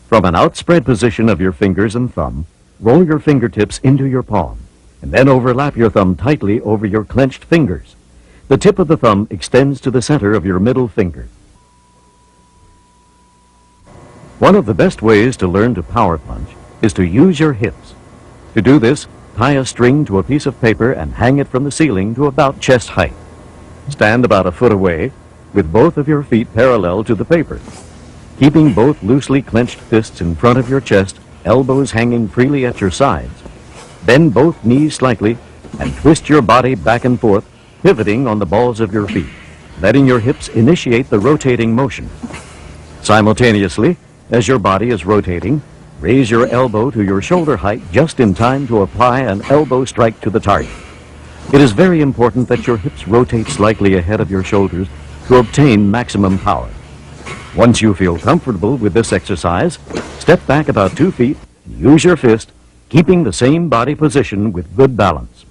From an outspread position of your fingers and thumb, roll your fingertips into your palm, and then overlap your thumb tightly over your clenched fingers. The tip of the thumb extends to the center of your middle finger. One of the best ways to learn to power punch is to use your hips. To do this, tie a string to a piece of paper and hang it from the ceiling to about chest height. Stand about a foot away with both of your feet parallel to the paper. Keeping both loosely clenched fists in front of your chest, elbows hanging freely at your sides. Bend both knees slightly and twist your body back and forth, pivoting on the balls of your feet, letting your hips initiate the rotating motion. Simultaneously, as your body is rotating, raise your elbow to your shoulder height just in time to apply an elbow strike to the target. It is very important that your hips rotate slightly ahead of your shoulders to obtain maximum power. Once you feel comfortable with this exercise, step back about 2 feet, use your fist, keeping the same body position with good balance.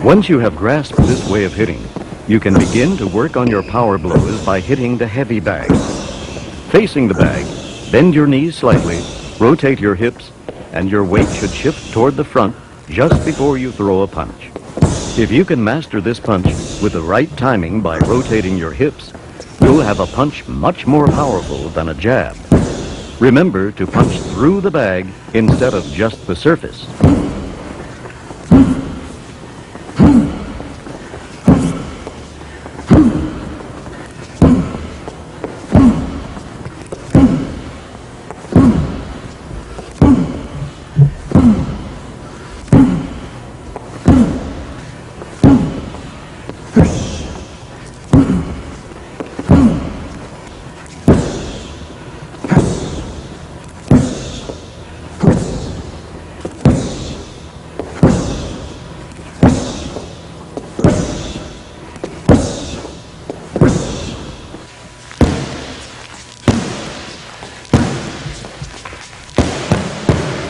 Once you have grasped this way of hitting, you can begin to work on your power blows by hitting the heavy bag. Facing the bag, bend your knees slightly, rotate your hips, and your weight should shift toward the front just before you throw a punch. If you can master this punch with the right timing by rotating your hips, you'll have a punch much more powerful than a jab. Remember to punch through the bag instead of just the surface.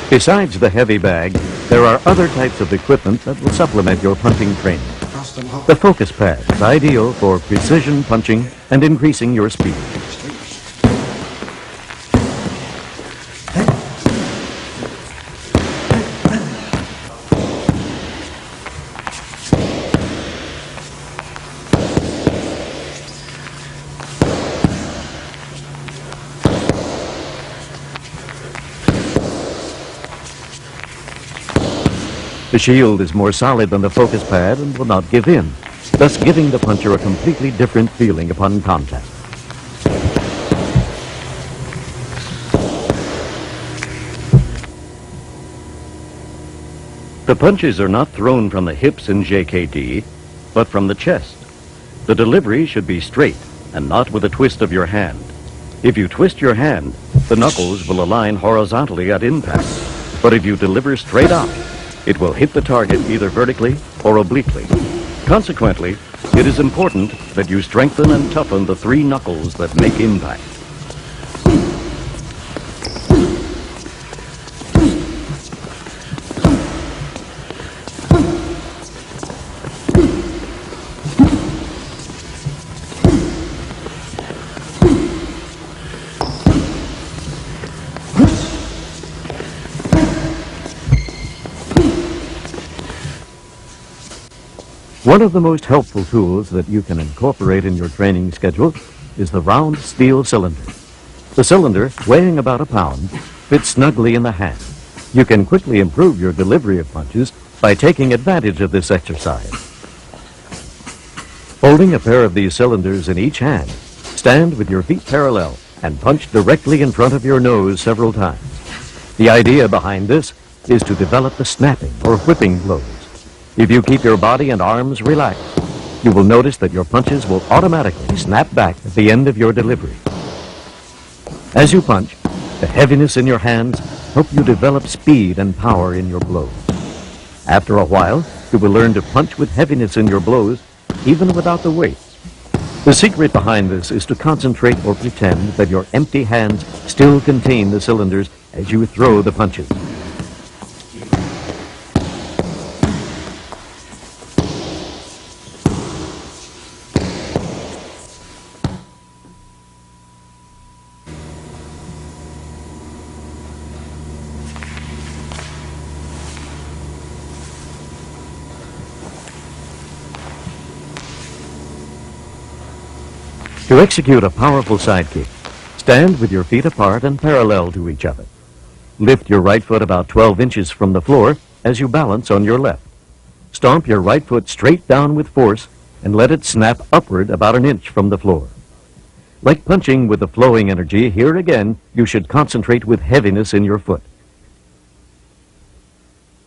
Besides the heavy bag, there are other types of equipment that will supplement your punching training. The focus pad is ideal for precision punching and increasing your speed. The shield is more solid than the focus pad and will not give in, thus giving the puncher a completely different feeling upon contact. The punches are not thrown from the hips in JKD, but from the chest. The delivery should be straight and not with a twist of your hand. If you twist your hand, the knuckles will align horizontally at impact, but if you deliver straight out, it will hit the target either vertically or obliquely. Consequently, it is important that you strengthen and toughen the 3 knuckles that make impact. One of the most helpful tools that you can incorporate in your training schedule is the round steel cylinder. The cylinder, weighing about a pound, fits snugly in the hand. You can quickly improve your delivery of punches by taking advantage of this exercise. Holding a pair of these cylinders in each hand, stand with your feet parallel and punch directly in front of your nose several times. The idea behind this is to develop the snapping or whipping blows. If you keep your body and arms relaxed, you will notice that your punches will automatically snap back at the end of your delivery. As you punch, the heaviness in your hands help you develop speed and power in your blows. After a while, you will learn to punch with heaviness in your blows, even without the weight. The secret behind this is to concentrate or pretend that your empty hands still contain the cylinders as you throw the punches. To execute a powerful side kick, stand with your feet apart and parallel to each other. Lift your right foot about 12 inches from the floor as you balance on your left. Stomp your right foot straight down with force and let it snap upward about an inch from the floor. Like punching with the flowing energy, here again you should concentrate with heaviness in your foot.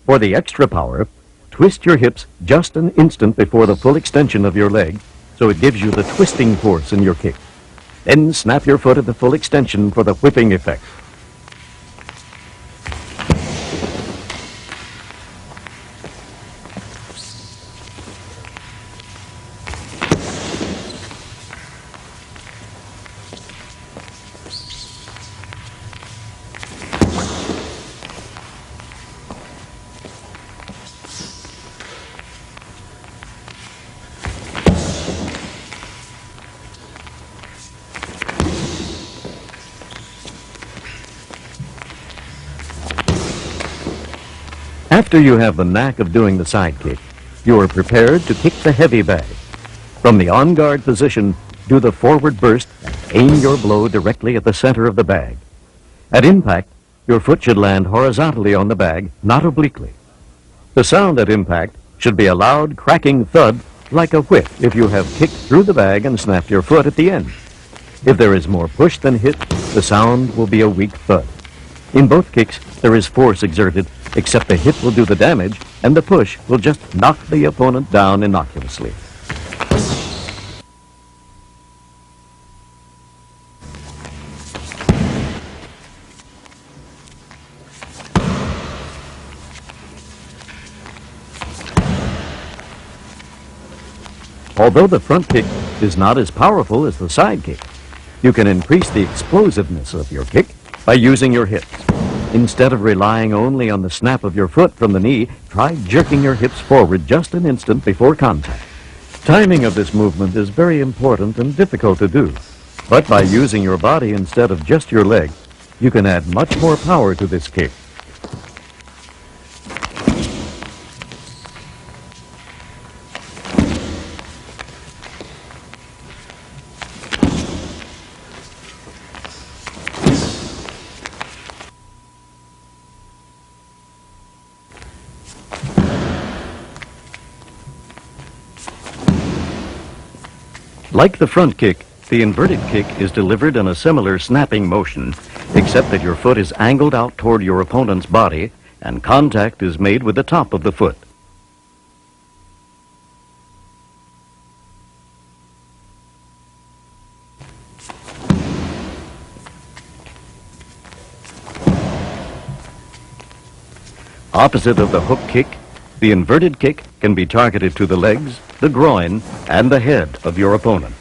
For the extra power, twist your hips just an instant before the full extension of your leg, so it gives you the twisting force in your kick. Then snap your foot at the full extension for the whipping effect. After you have the knack of doing the side kick, you are prepared to kick the heavy bag. From the on-guard position, do the forward burst and aim your blow directly at the center of the bag. At impact, your foot should land horizontally on the bag, not obliquely. The sound at impact should be a loud, cracking thud like a whip if you have kicked through the bag and snapped your foot at the end. If there is more push than hit, the sound will be a weak thud. In both kicks, there is force exerted, except the hit will do the damage, and the push will just knock the opponent down innocuously. Although the front kick is not as powerful as the side kick, you can increase the explosiveness of your kick by using your hips. Instead of relying only on the snap of your foot from the knee, try jerking your hips forward just an instant before contact. Timing of this movement is very important and difficult to do, but by using your body instead of just your leg, you can add much more power to this kick. Like the front kick, the inverted kick is delivered in a similar snapping motion, except that your foot is angled out toward your opponent's body and contact is made with the top of the foot. Opposite of the hook kick, the inverted kick can be targeted to the legs, the groin, and the head of your opponent.